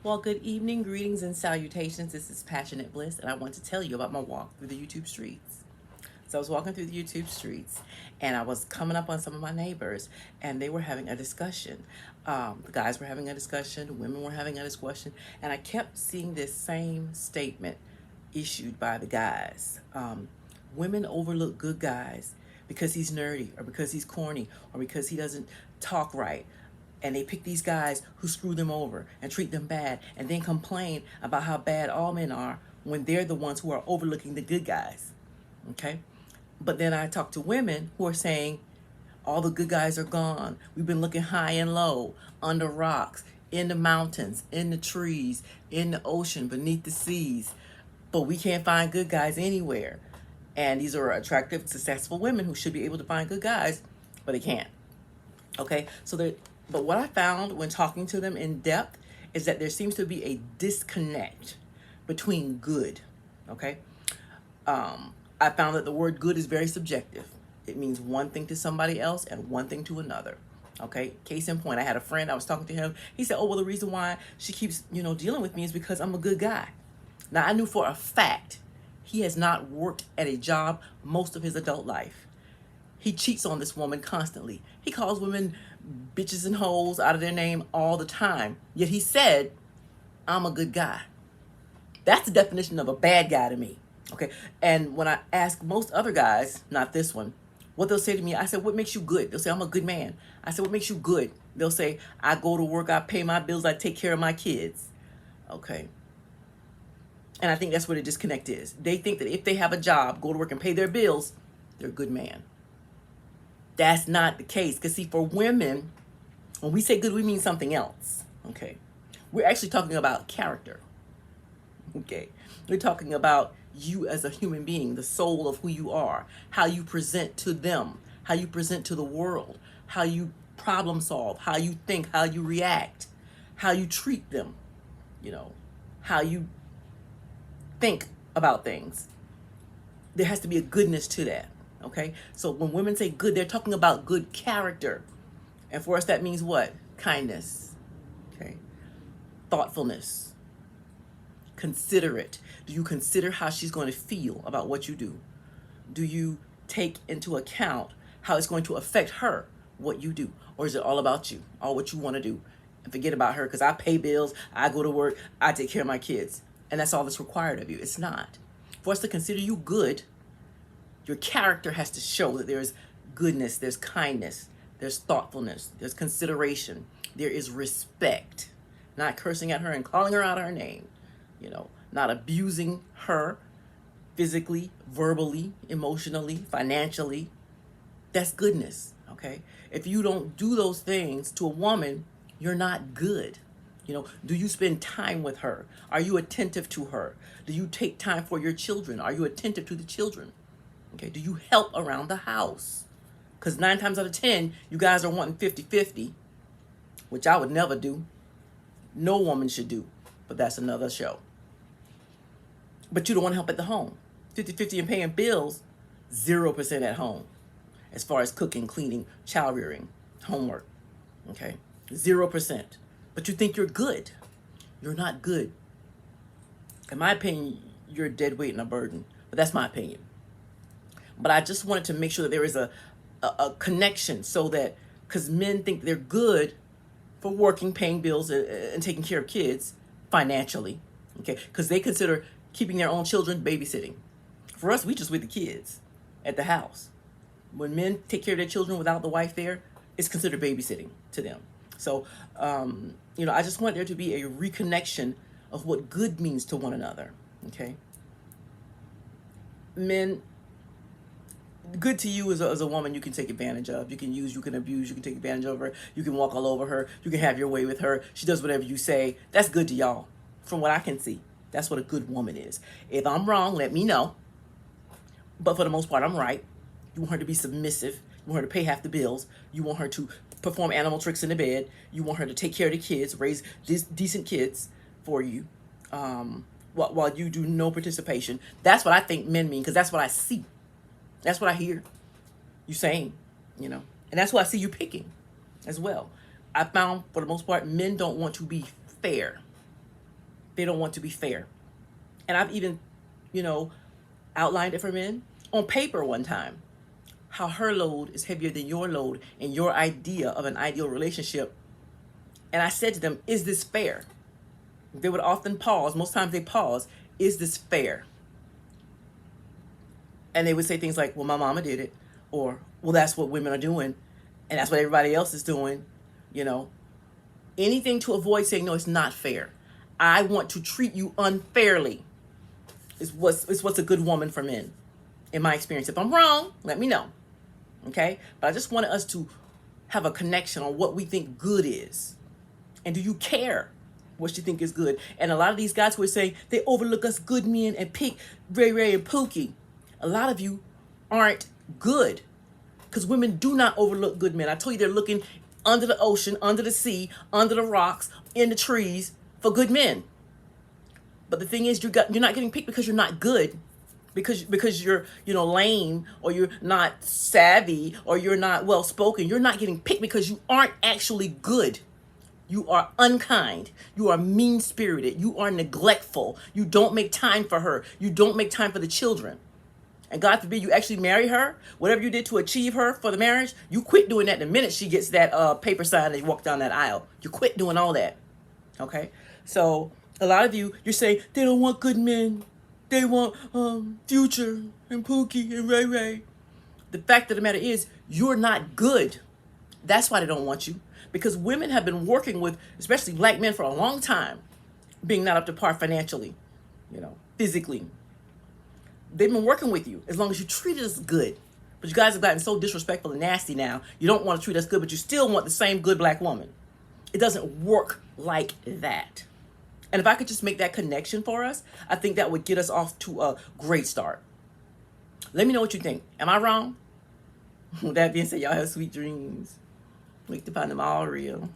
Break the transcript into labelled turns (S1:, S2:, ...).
S1: Well, good evening, greetings, and salutations. This is Passionate Bliss, and I want to tell you about my walk through the YouTube streets. So, I was walking through the YouTube streets, and I was coming up on some of my neighbors, and they were having a discussion. The guys were having a discussion, women were having a discussion, and I kept seeing this same statement issued by the guys. Women overlook good guys because he's nerdy, or because he's corny, or because he doesn't talk right, and they pick these guys who screw them over and treat them bad and then complain about how bad all men are when they're the ones who are overlooking the good guys. Okay? But then I talk to women who are saying all the good guys are gone. We've been looking high and low, under rocks, in the mountains, in the trees, in the ocean, beneath the seas, but we can't find good guys anywhere. And these are attractive, successful women who should be able to find good guys, but they can't. Okay, but what I found when talking to them in depth is that there seems to be a disconnect between good. Okay, I found that the word good is very subjective. It means one thing to somebody else and one thing to another. Okay, case in point, I had a friend, I was talking to him. He said, oh, well, the reason why she keeps, dealing with me is because I'm a good guy. Now, I knew for a fact he has not worked at a job most of his adult life. He cheats on this woman constantly. He calls women bitches and hoes out of their name all the time. Yet he said, I'm a good guy. That's the definition of a bad guy to me. Okay. And when I ask most other guys, not this one, what they'll say to me, I said, what makes you good? They'll say, I'm a good man. I said, what makes you good? They'll say, I go to work, I pay my bills, I take care of my kids. Okay. And I think that's where the disconnect is. They think that if they have a job, go to work and pay their bills, they're a good man. That's not the case. Because see, for women, when we say good, we mean something else. Okay. We're actually talking about character. Okay. We're talking about you as a human being, the soul of who you are, how you present to them, how you present to the world, how you problem solve, how you think, how you react, how you treat them, how you think about things. There has to be a goodness to that. Okay, so when women say good, they're talking about good character. And for us, that means what? Kindness. Okay, thoughtfulness, considerate. Do you consider how she's going to feel about what you do? Do you take into account how it's going to affect her, what you do? Or is it all about you, all what you want to do? And forget about her, because I pay bills, I go to work, I take care of my kids. And that's all that's required of you. It's not. For us to consider you good, your character has to show that there's goodness, there's kindness, there's thoughtfulness, there's consideration, there is respect. Not cursing at her and calling her out her name, not abusing her physically, verbally, emotionally, financially. That's goodness, okay? If you don't do those things to a woman, you're not good. Do you spend time with her? Are you attentive to her? Do you take time for your children? Are you attentive to the children? Okay, do you help around the house? Because 9 times out of 10, you guys are wanting 50-50, which I would never do. No woman should do, but that's another show. But you don't want to help at the home. 50-50 and paying bills, 0% at home. As far as cooking, cleaning, child rearing, homework, okay? 0%. But you think you're good. You're not good. In my opinion, you're a dead weight and a burden. But that's my opinion. But I just wanted to make sure that there is a connection, so that, because men think they're good for working, paying bills, and taking care of kids financially, okay? Because they consider keeping their own children babysitting. For us, we just with the kids at the house. When men take care of their children without the wife there, it's considered babysitting to them. So, I just want there to be a reconnection of what good means to one another, okay? Men, good to you as a woman, you can take advantage of. You can use, you can abuse, you can take advantage of her. You can walk all over her. You can have your way with her. She does whatever you say. That's good to y'all, from what I can see. That's what a good woman is. If I'm wrong, let me know. But for the most part, I'm right. You want her to be submissive. You want her to pay half the bills. You want her to perform animal tricks in the bed. You want her to take care of the kids, raise decent kids for you, while you do no participation. That's what I think men mean, because that's what I see. That's what I hear you saying, and that's what I see you picking as well. I found, for the most part, men don't want to be fair. They don't want to be fair. And I've even, you know, outlined it for men on paper one time, how her load is heavier than your load and your idea of an ideal relationship. And I said to them, is this fair? They would often pause. Most times they pause. Is this fair? And they would say things like, well, my mama did it. Or, well, that's what women are doing. And that's what everybody else is doing. You know, anything to avoid saying, no, it's not fair. I want to treat you unfairly is what's a good woman for men, in my experience. If I'm wrong, let me know. Okay? But I just wanted us to have a connection on what we think good is. And do you care what you think is good? And a lot of these guys who are saying they overlook us good men and pick Ray Ray and Pookie. A lot of you aren't good, because women do not overlook good men. I told you they're looking under the ocean, under the sea, under the rocks, in the trees for good men. But the thing is, you're not getting picked because you're not good, because you're lame, or you're not savvy, or you're not well spoken. You're not getting picked because you aren't actually good. You are unkind. You are mean-spirited. You are neglectful. You don't make time for her. You don't make time for the children. And God forbid you actually marry her. Whatever you did to achieve her for the marriage, you quit doing that the minute she gets that paper signed and you walk down that aisle. You quit doing all that. Okay? So a lot of you're saying they don't want good men. They want Future and Pookie and Ray Ray. The fact of the matter is, you're not good. That's why they don't want you. Because women have been working with, especially black men, for a long time, being not up to par financially, physically. They've been working with you as long as you treat us good. But you guys have gotten so disrespectful and nasty now. You don't want to treat us good, but you still want the same good black woman. It doesn't work like that. And if I could just make that connection for us, I think that would get us off to a great start. Let me know what you think. Am I wrong? With that being said, y'all have sweet dreams. Make the find them all real.